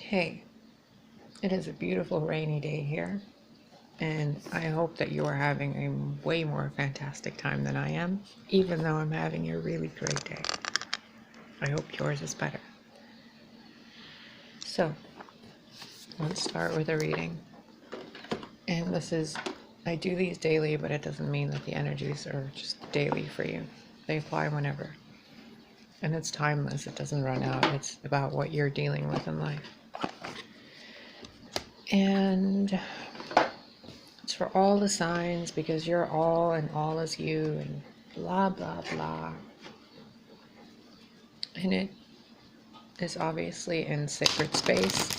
Hey, it is a beautiful rainy day here, and I hope that you are having a way more fantastic time than I am, even though I'm having a really great day. I hope yours is better. So, let's start with a reading. And I do these daily, but it doesn't mean that the energies are just daily for you. They apply whenever. And it's timeless, it doesn't run out. It's about what you're dealing with in life. And it's for all the signs because you're all and all is you and blah, blah, blah. And it is obviously in sacred space.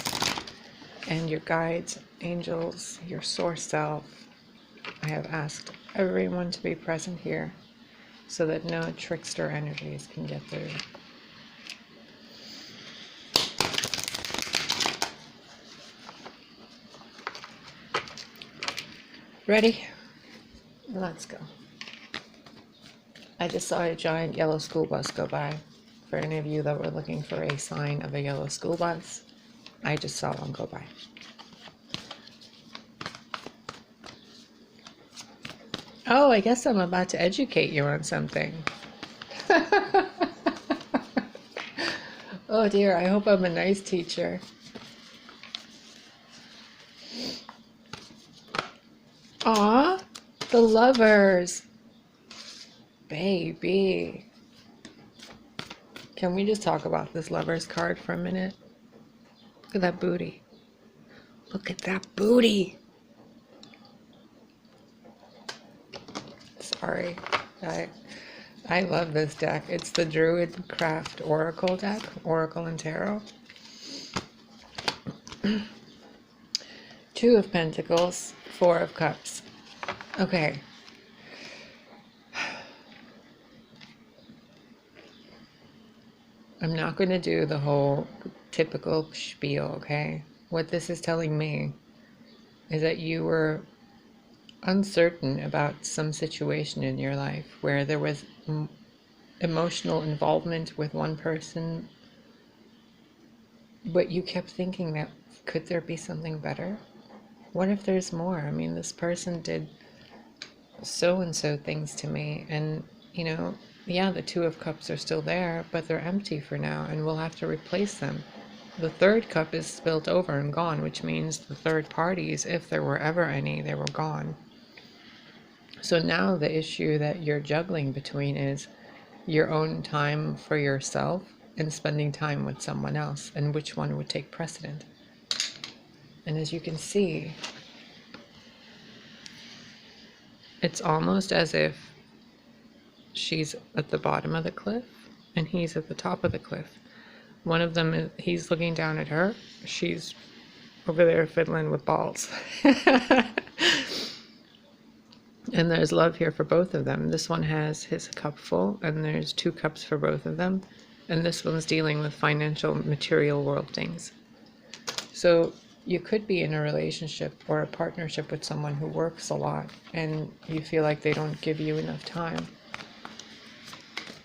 And your guides, angels, your source self, I have asked everyone to be present here so that no trickster energies can get through. Ready? Let's go. I just saw a giant yellow school bus go by. For any of you that were looking for a sign of a yellow school bus, I just saw one go by. Oh, I guess I'm about to educate you on something. Oh dear, I hope I'm a nice teacher. Aw, the lovers. Baby. Can we just talk about this lovers card for a minute? Look at that booty. Look at that booty. Sorry. I love this deck. It's the Druid Craft Oracle deck, Oracle and Tarot. Two of Pentacles, Four of Cups. Okay. I'm not going to do the whole typical spiel, okay? What this is telling me is that you were uncertain about some situation in your life where there was emotional involvement with one person, but you kept thinking that could there be something better? What if there's more? I mean, this person did so and so things to me, and yeah, the Two of Cups are still there, but they're empty for now, and we'll have to replace them. The third cup is spilt over and gone, which means the third parties, if there were ever any, they were gone. So now the issue that you're juggling between is your own time for yourself and spending time with someone else, and which one would take precedent. And as you can see, it's almost as if she's at the bottom of the cliff and he's at the top of the cliff. One of them, he's looking down at her. She's over there fiddling with balls. And there's love here for both of them. This one has his cup full, and there's two cups for both of them. And this one's dealing with financial, material world things. So you could be in a relationship or a partnership with someone who works a lot, and you feel like they don't give you enough time.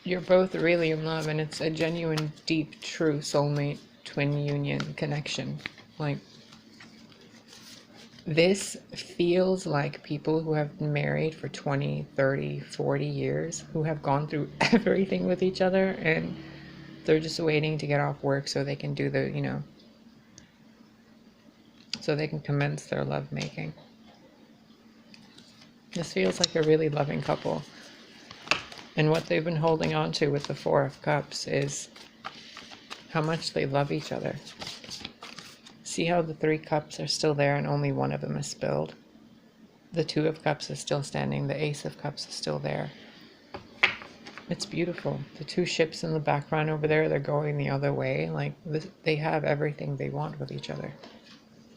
You're both really in love, and it's a genuine, deep, true soulmate twin union connection. Like, this feels like people who have been married for 20, 30, 40 years, who have gone through everything with each other, and they're just waiting to get off work so they can do so they can commence their lovemaking. This feels like a really loving couple. And what they've been holding on to with the Four of Cups is how much they love each other. See how the three cups are still there and only one of them is spilled? The Two of Cups is still standing. The Ace of Cups is still there. It's beautiful. The two ships in the background over there, they're going the other way. Like, they have everything they want with each other.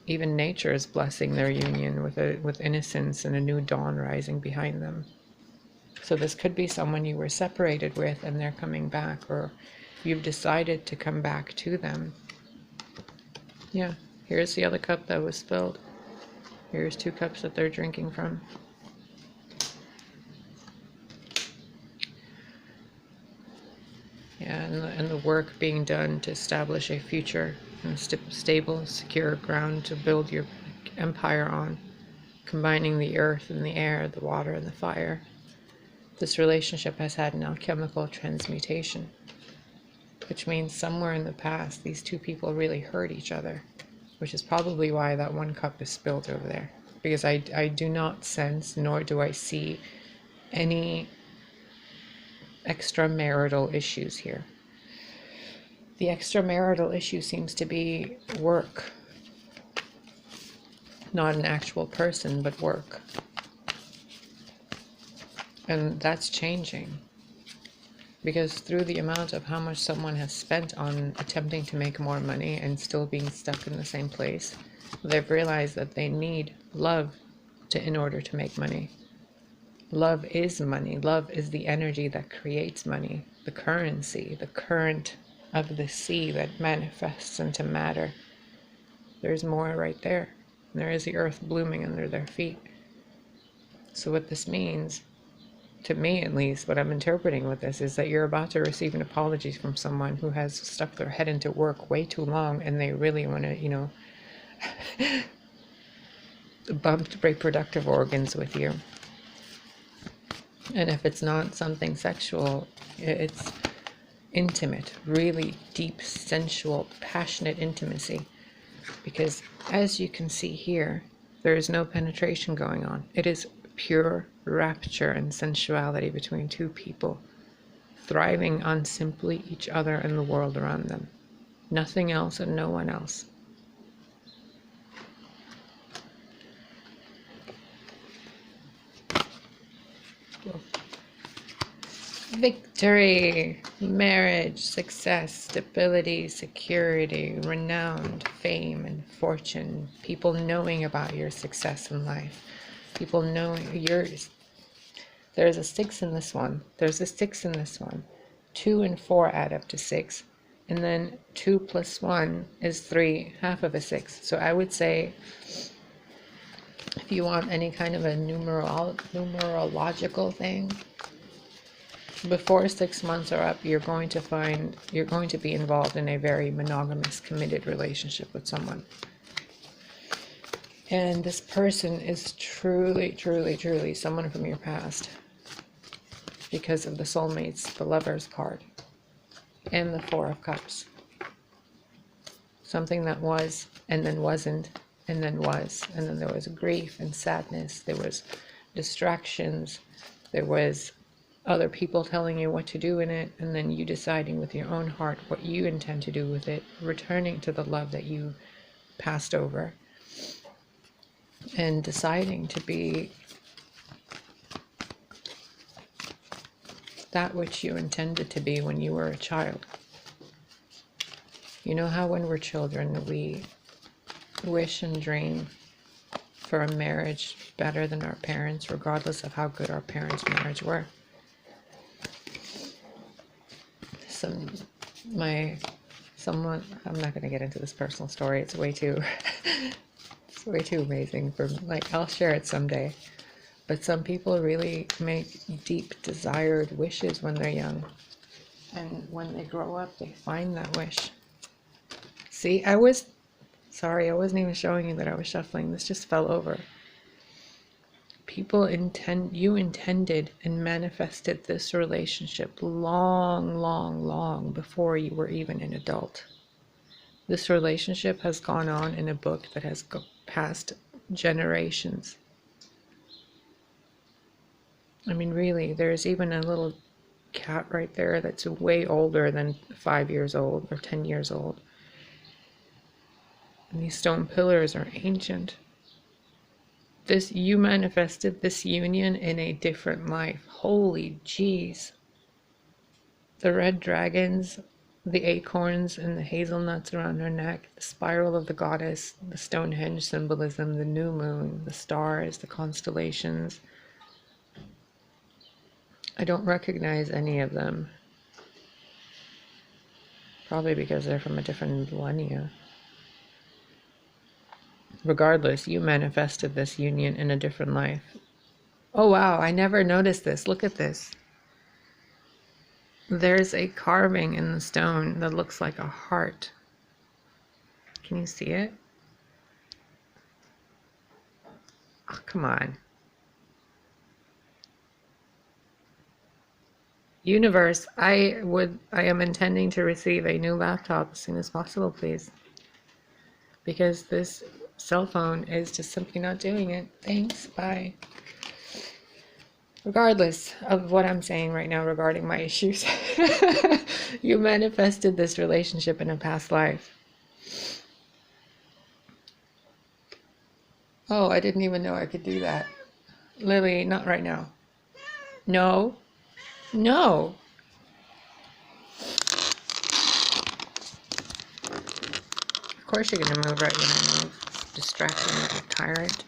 Even nature is blessing their union with innocence and a new dawn rising behind them. So this could be someone you were separated with and they're coming back, or you've decided to come back to them. Yeah, here's the other cup that was spilled. Here's two cups that they're drinking from. Yeah, and the work being done to establish a future and stable, secure ground to build your empire on, combining the earth and the air, the water and the fire. This relationship has had an alchemical transmutation, which means somewhere in the past these two people really hurt each other, which is probably why that one cup is spilled over there. Because I do not sense, nor do I see any extramarital issues here. The extramarital issue seems to be work. Not an actual person, but work. And that's changing. Because through the amount of how much someone has spent on attempting to make more money and still being stuck in the same place, they've realized that they need love in order to make money. Love is money. Love is the energy that creates money, the currency, the current of the sea that manifests into matter. There's more right there. There is the earth blooming under their feet. So what this means, to me at least, what I'm interpreting with this is that you're about to receive an apology from someone who has stuck their head into work way too long and they really want to, bump reproductive organs with you. And if it's not something sexual, it's intimate, really deep, sensual, passionate intimacy. Because as you can see here, there is no penetration going on. It is pure rapture and sensuality between two people, thriving on simply each other and the world around them. Nothing else and no one else. Victory, marriage, success, stability, security, renown, fame, and fortune. People knowing about your success in life. People knowing yours. There's a 6 in this one. There's a 6 in this one. 2 and 4 add up to 6. And then 2 plus 1 is 3, half of a 6. So I would say, if you want any kind of a numerological thing, before 6 months are up, you're going to be involved in a very monogamous, committed relationship with someone. And this person is truly, truly, truly someone from your past, because of the soulmates, the Lovers card, and the 4 of Cups. Something that was, and then wasn't, and then was. And then there was grief and sadness. There was distractions. There was other people telling you what to do in it, and then you deciding with your own heart what you intend to do with it, returning to the love that you passed over, and deciding to be that which you intended to be when you were a child. You know how when we're children we wish and dream for a marriage better than our parents, regardless of how good our parents' marriage were. Someone, I'm not going to get into this personal story. It's way too amazing for, I'll share it someday. But some people really make deep desired wishes when they're young. And when they grow up, they find that wish. See, sorry, I wasn't even showing you that I was shuffling. This just fell over. You intended and manifested this relationship long, long, long before you were even an adult. This relationship has gone on in a book that has past generations. I mean, really, there's even a little cat right there that's way older than 5 years old or 10 years old. And these stone pillars are ancient. You manifested this union in a different life. Holy jeez. The red dragons, the acorns and the hazelnuts around her neck, the spiral of the goddess, the Stonehenge symbolism, the new moon, the stars, the constellations. I don't recognize any of them. Probably because they're from a different millennia. Regardless, you manifested this union in a different life. Oh wow, I never noticed this. Look at this. There's a carving in the stone that looks like a heart. Can you see it? Oh, come on. Universe, I am intending to receive a new laptop as soon as possible, please. Because this cell phone is just simply not doing it. Thanks, bye. Regardless of what I'm saying right now regarding my issues, you manifested this relationship in a past life. Oh, I didn't even know I could do that. Lily, not right now. No. No. Of course you're going to move right when I move. Distracting little tyrant.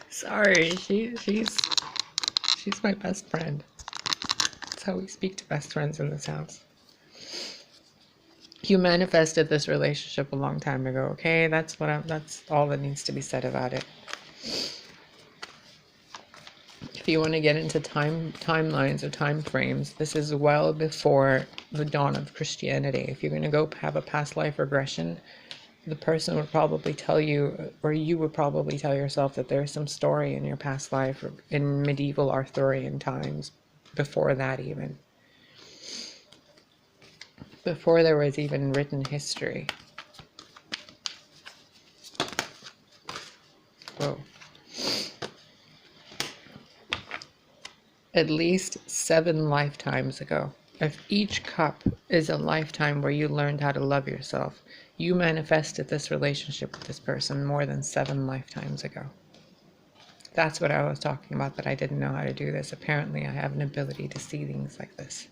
Sorry, she's my best friend. That's how we speak to best friends in this house. You manifested this relationship a long time ago, okay? That's all that needs to be said about it. If you want to get into timelines or time frames, this is well before the dawn of Christianity. If you're going to go have a past life regression, the person would probably tell you, or you would probably tell yourself, that there's some story in your past life in medieval Arthurian times, before that even. Before there was even written history. Whoa. At least 7 lifetimes ago. If each cup is a lifetime where you learned how to love yourself, you manifested this relationship with this person more than 7 lifetimes ago. That's what I was talking about, that I didn't know how to do this. Apparently, I have an ability to see things like this.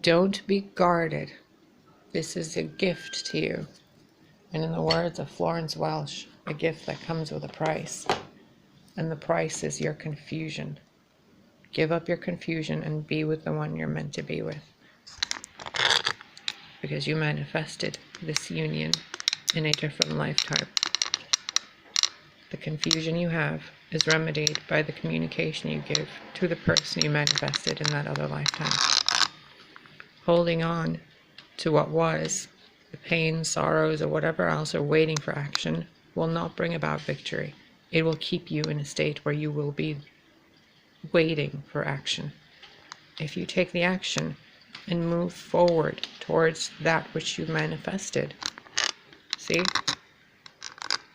Don't be guarded. This is a gift to you. And in the words of Florence Welsh, a gift that comes with a price. And the price is your confusion. Give up your confusion and be with the one you're meant to be with. Because you manifested this union in a different lifetime. The confusion you have is remedied by the communication you give to the person you manifested in that other lifetime. Holding on to what was, the pain, sorrows, or whatever else are waiting for action, will not bring about victory. It will keep you in a state where you will be waiting for action. If you take the action and move forward towards that which you manifested, see?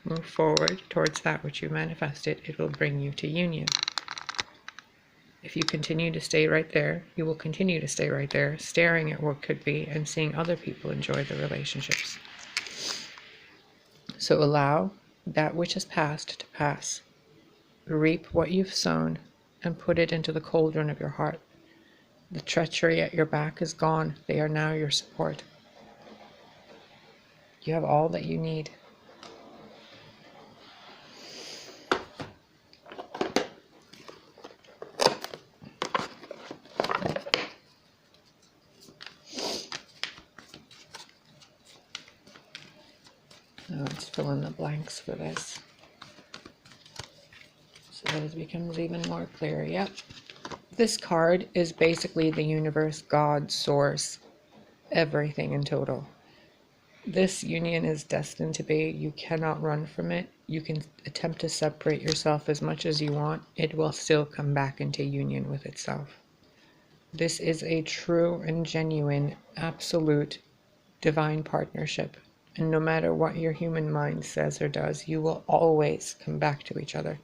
Move forward towards that which you manifested, it will bring you to union. If you continue to stay right there, you will continue to stay right there, staring at what could be and seeing other people enjoy the relationships. So allow that which has passed to pass. Reap what you've sown and put it into the cauldron of your heart. The treachery at your back is gone. They are now your support. You have all that you need. Now let's fill in the blanks for this, so that it becomes even more clear. Yep. This card is basically the universe, God, source, everything in total. This union is destined to be. You cannot run from it. You can attempt to separate yourself as much as you want. It will still come back into union with itself. This is a true and genuine, absolute, divine partnership. And no matter what your human mind says or does, you will always come back to each other.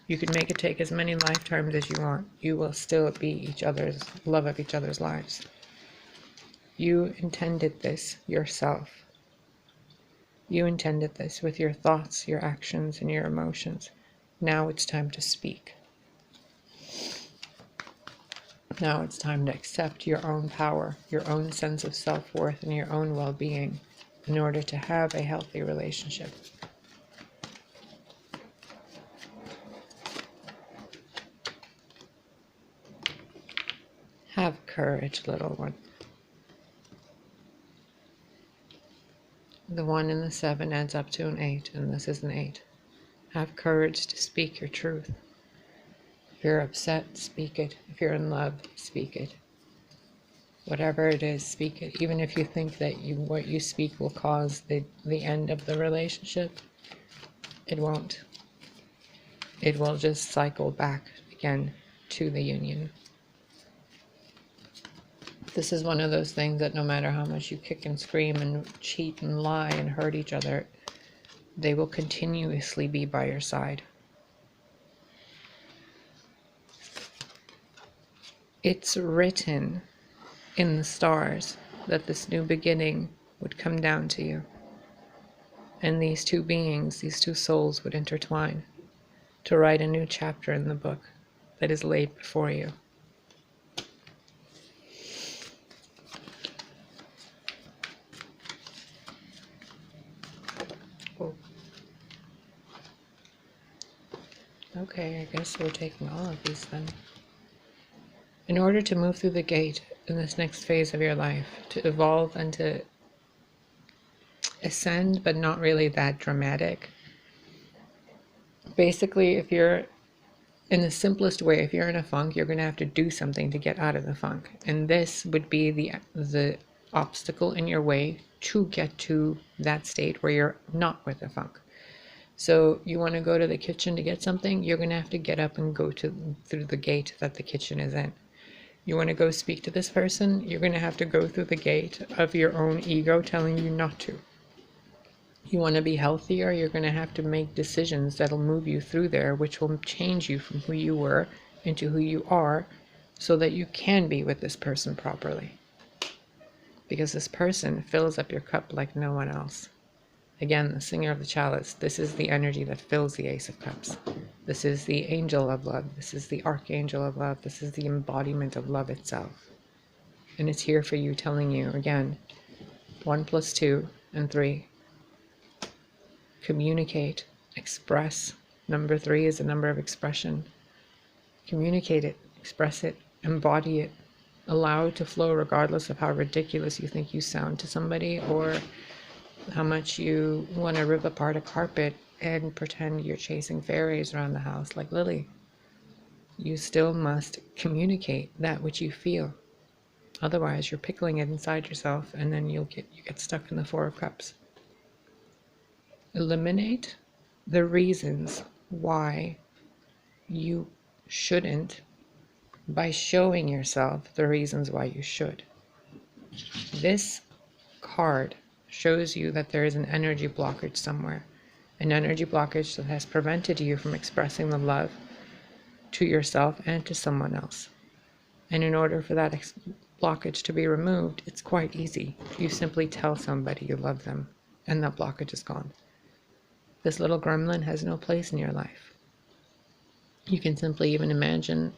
You can make it take as many lifetimes as you want. You will still be each other's, love of each other's lives. You intended this yourself. You intended this with your thoughts, your actions, and your emotions. Now it's time to speak. Now it's time to accept your own power, your own sense of self-worth, and your own well-being in order to have a healthy relationship. Have courage, little one. The 1 and the 7 adds up to an 8, and this is an 8. Have courage to speak your truth. If you're upset, speak it. If you're in love, speak it. Whatever it is, speak it. Even if you think that what you speak will cause the end of the relationship, it won't. It will just cycle back again to the union. This is one of those things that no matter how much you kick and scream and cheat and lie and hurt each other, they will continuously be by your side. It's written in the stars that this new beginning would come down to you. And these two beings, these two souls would intertwine to write a new chapter in the book that is laid before you. Oh. Okay, I guess we're taking all of these then. In order to move through the gate in this next phase of your life, to evolve and to ascend, but not really that dramatic. Basically, if you're in the simplest way, if you're in a funk, you're going to have to do something to get out of the funk. And this would be the obstacle in your way to get to that state where you're not with the funk. So you want to go to the kitchen to get something, you're going to have to get up and go through the gate that the kitchen is in. You want to go speak to this person, you're going to have to go through the gate of your own ego telling you not to. You want to be healthier, you're going to have to make decisions that'll move you through there, which will change you from who you were into who you are, so that you can be with this person properly. Because this person fills up your cup like no one else. Again, the singer of the chalice, this is the energy that fills the Ace of Cups. This is the angel of love. This is the archangel of love. This is the embodiment of love itself. And it's here for you, telling you, again, 1 + 2 and 3. Communicate, express. Number 3 is a number of expression. Communicate it, express it, embody it. Allow it to flow regardless of how ridiculous you think you sound to somebody, or how much you want to rip apart a carpet and pretend you're chasing fairies around the house like Lily. You still must communicate that which you feel. Otherwise, you're pickling it inside yourself, and then you get stuck in the 4 of Cups. Eliminate the reasons why you shouldn't by showing yourself the reasons why you should. This card shows you that there is an energy blockage somewhere, an energy blockage that has prevented you from expressing the love to yourself and to someone else. And in order for that blockage to be removed, it's quite easy. You simply tell somebody you love them, and that blockage is gone. This little gremlin has no place in your life. You can simply even imagine,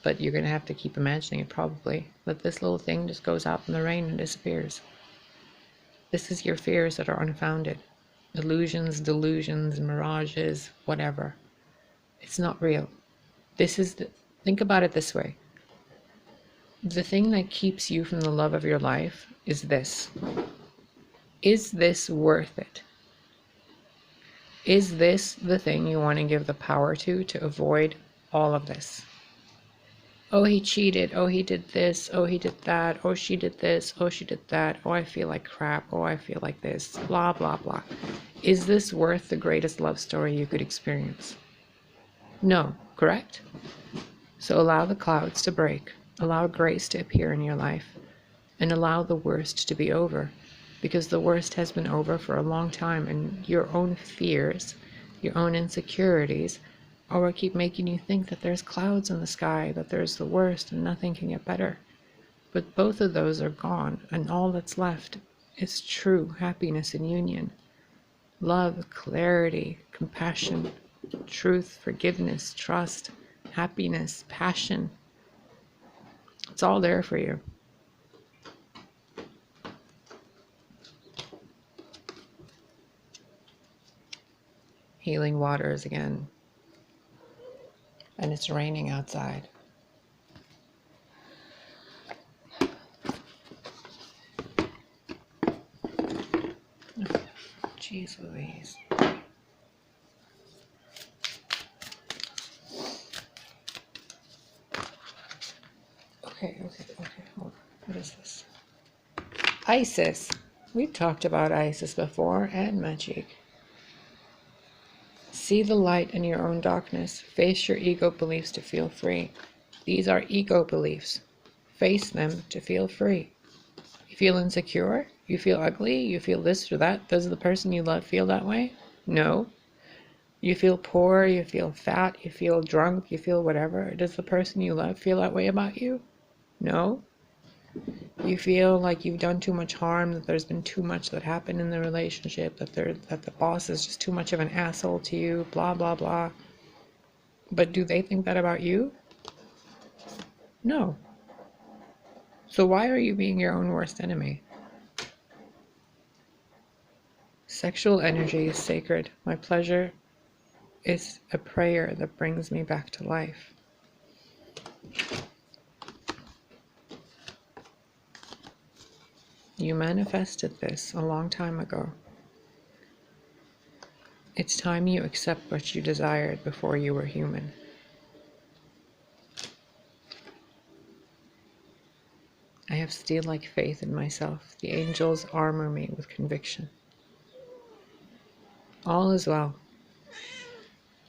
but you're going to have to keep imagining it probably, that this little thing just goes out in the rain and disappears. This is your fears that are unfounded. Illusions, delusions, mirages, whatever. It's not real. Think about it this way. The thing that keeps you from the love of your life is this. Is this worth it? Is this the thing you want to give the power to avoid all of this? Oh, he cheated. Oh, he did this. Oh, he did that. Oh, she did this. Oh, she did that. Oh, I feel like crap. Oh, I feel like this. Blah, blah, blah. Is this worth the greatest love story you could experience? No, correct? So allow the clouds to break. Allow grace to appear in your life. And allow the worst to be over. Because the worst has been over for a long time, and your own fears, your own insecurities, or keep making you think that there's clouds in the sky, that there's the worst and nothing can get better. But both of those are gone, and all that's left is true happiness and union. Love, clarity, compassion, truth, forgiveness, trust, happiness, passion. It's all there for you. Healing waters again. And it's raining outside. Jeez Louise. Okay, hold on. What is this? Isis. We've talked about Isis before, and magic. See the light in your own darkness. Face your ego beliefs to feel free. These are ego beliefs. Face them to feel free. You feel insecure? You feel ugly? You feel this or that? Does the person you love feel that way? No. You feel poor? You feel fat? You feel drunk? You feel whatever? Does the person you love feel that way about you? No. You feel like you've done too much harm, that there's been too much that happened in the relationship, that the boss is just too much of an asshole to you, blah, blah, blah. But do they think that about you? No. So why are you being your own worst enemy? Sexual energy is sacred. My pleasure is a prayer that brings me back to life. You manifested this a long time ago. It's time you accept what you desired before you were human. I have steel-like faith in myself. The angels armor me with conviction. All is well,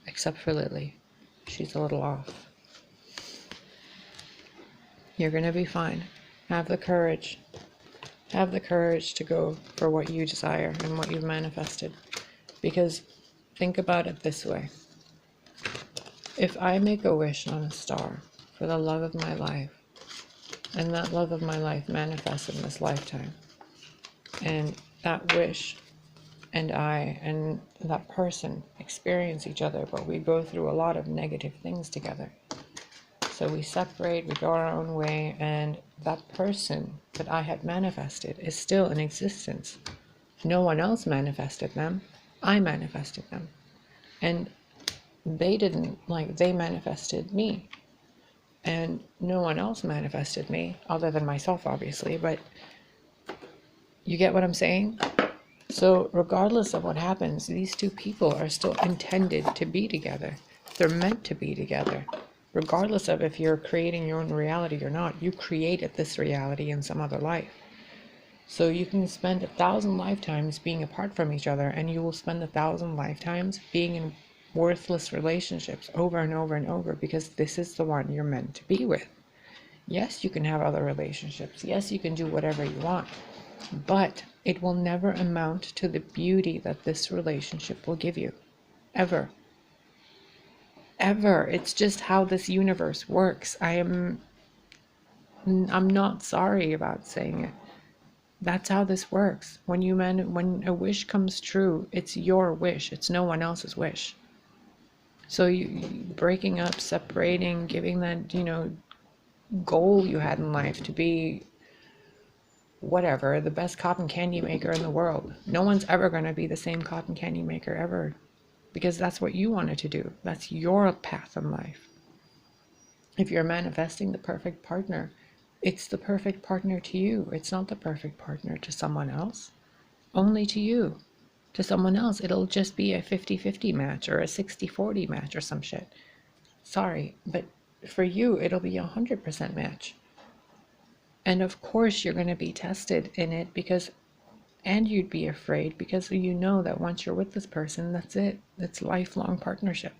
except for Lily. She's a little off. You're going to be fine. Have the courage. Have the courage to go for what you desire and what you've manifested. Because think about it this way. If I make a wish on a star for the love of my life, and that love of my life manifests in this lifetime, and that wish and I and that person experience each other, but we go through a lot of negative things together. So we separate, we go our own way, and that person that I had manifested is still in existence. No one else manifested them. I manifested them. And they didn't, they manifested me. And no one else manifested me, other than myself, obviously, but you get what I'm saying? So regardless of what happens, these two people are still intended to be together. They're meant to be together. Regardless of if you're creating your own reality or not, you created this reality in some other life. So you can spend 1,000 lifetimes being apart from each other, and you will spend 1,000 lifetimes being in worthless relationships over and over and over, because this is the one you're meant to be with. Yes, you can have other relationships. Yes, you can do whatever you want, but it will never amount to the beauty that this relationship will give you. Ever. Ever. It's just how this universe works. I'm not sorry about saying it. That's how this works. When a wish comes true, it's your wish. It's no one else's wish. So you breaking up, separating, giving that, goal you had in life to be whatever, the best cotton candy maker in the world. No one's ever going to be the same cotton candy maker ever, because that's what you wanted to do. That's your path in life. If you're manifesting the perfect partner, it's the perfect partner to you. It's not the perfect partner to someone else. Only to you. To someone else, it'll just be a 50-50 match or a 60-40 match or some shit. Sorry, but for you, it'll be 100% match. And of course you're going to be tested in it, and you'd be afraid, because you know that once you're with this person, that's it. It's lifelong partnership.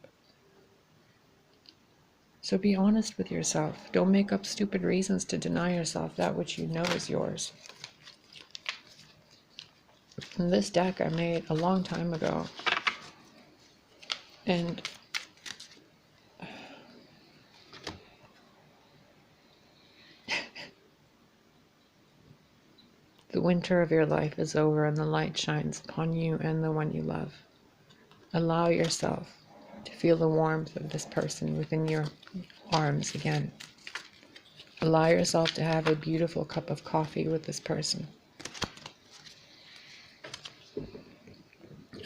So be honest with yourself. Don't make up stupid reasons to deny yourself that which you know is yours. And this deck I made a long time ago. And the winter of your life is over, and the light shines upon you and the one you love. Allow yourself to feel the warmth of this person within your arms again. Allow yourself to have a beautiful cup of coffee with this person.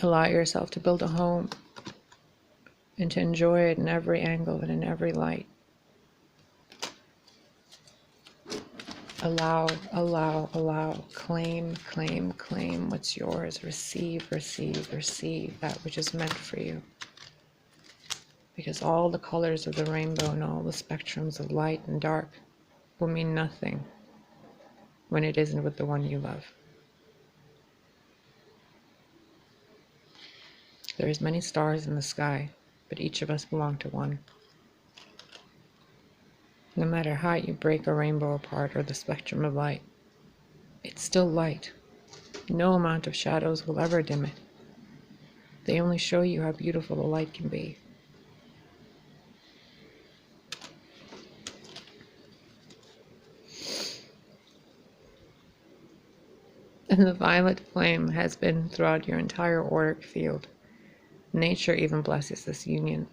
Allow yourself to build a home and to enjoy it in every angle and in every light. Allow. Claim what's yours. Receive that which is meant for you. Because all the colors of the rainbow and all the spectrums of light and dark will mean nothing when it isn't with the one you love. There's many stars in the sky, but each of us belong to one. No matter how you break a rainbow apart or the spectrum of light, it's still light. No amount of shadows will ever dim it. They only show you how beautiful the light can be. And the violet flame has been throughout your entire auric field. Nature even blesses this union.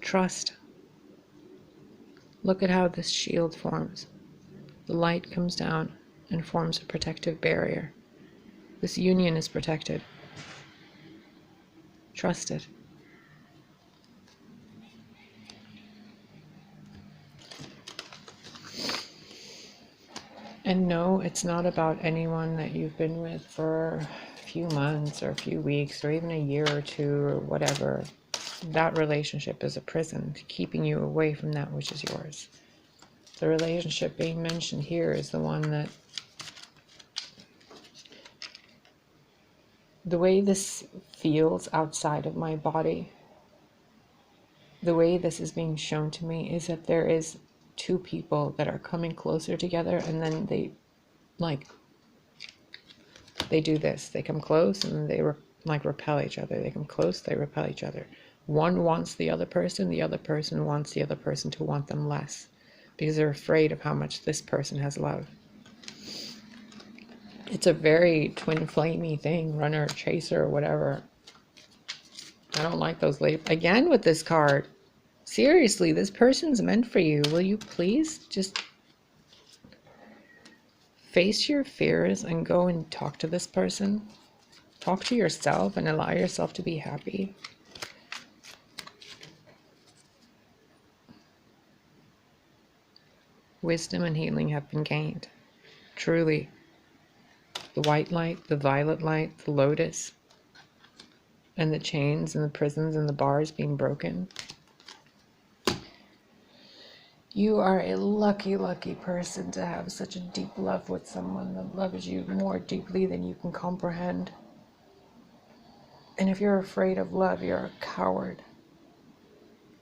Trust. Look at how this shield forms. The light comes down and forms a protective barrier. This union is protected. Trust it. And no, it's not about anyone that you've been with for a few months or a few weeks or even a year or two or whatever. That relationship is a prison, keeping you away from that which is yours. The relationship being mentioned here is the one that, the way this feels outside of my body, the way this is being shown to me is that there is two people that are coming closer together, and then they do this. They come close and then they repel each other. They come close, they repel each other. One wants the other person wants the other person to want them less, because they're afraid of how much this person has love. It's a very twin flamey thing, runner, chaser, or whatever. I don't like those labels. Again with this card. Seriously, this person's meant for you. Will you please just face your fears and go and talk to this person? Talk to yourself and allow yourself to be happy. Wisdom and healing have been gained. Truly. The white light, the violet light, the lotus, and the chains and the prisons and the bars being broken. You are a lucky, lucky person to have such a deep love with someone that loves you more deeply than you can comprehend. And if you're afraid of love, you're a coward.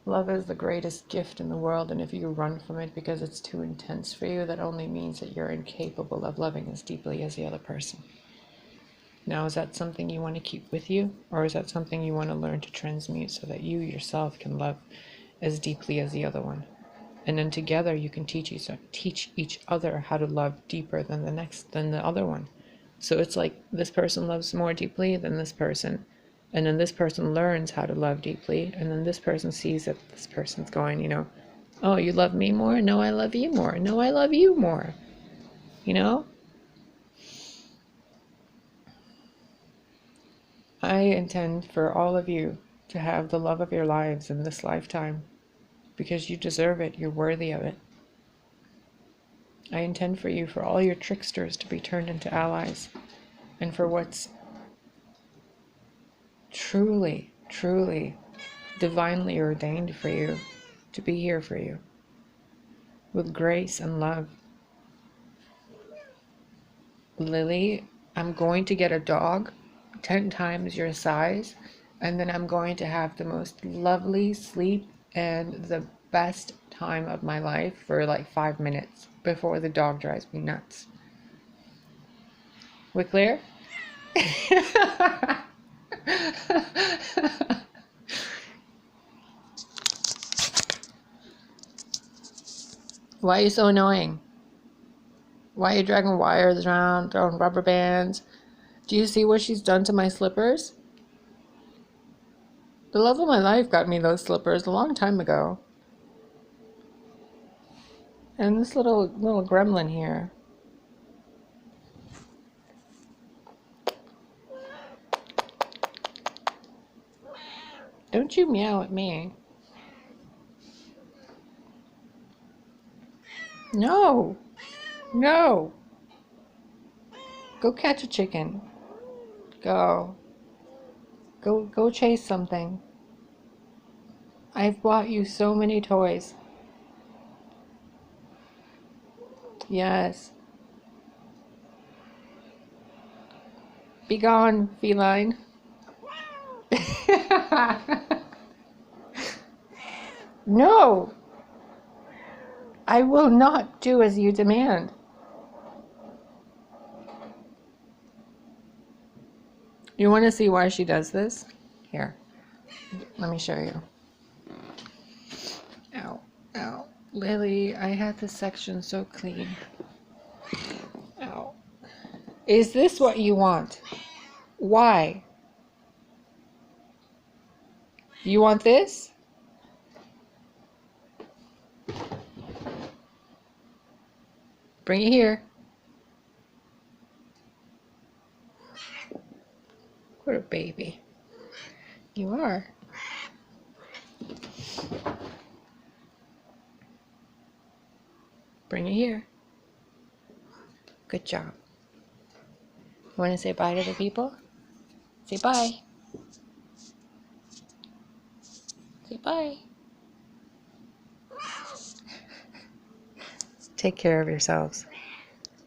Love is the greatest gift in the world, and if you run from it because it's too intense for you, that only means that you're incapable of loving as deeply as the other person. Now, is that something you want to keep with you, or is that something you want to learn to transmute so that you yourself can love as deeply as the other one? And then together you can teach each other how to love deeper than the other one. So it's like this person loves more deeply than this person, and then this person learns how to love deeply, and then this person sees that this person's going, oh, you love me more? No, I love you more. No, I love you more. I intend for all of you to have the love of your lives in this lifetime, because you deserve it. You're worthy of it. I intend for all your tricksters to be turned into allies, and for what's truly, truly divinely ordained for you to be here for you with grace and love. Lily, I'm going to get a dog 10 times your size, and then I'm going to have the most lovely sleep and the best time of my life for like 5 minutes before the dog drives me nuts. We clear? Why are you so annoying? Why are you dragging wires around, throwing rubber bands? Do you see what she's done to my slippers? The love of my life got me those slippers a long time ago. And this little gremlin here. Don't you meow at me. No. No. Go catch a chicken. Go chase something. I've bought you so many toys. Yes. Be gone, feline. No! I will not do as you demand. You want to see why she does this? Here, let me show you. Ow, ow. Lily, I had this section so clean. Ow. Is this what you want? Why? You want this? Bring it here. What a baby. You are. Bring it here. Good job. You want to say bye to the people? Say bye. Say bye. Take care of yourselves.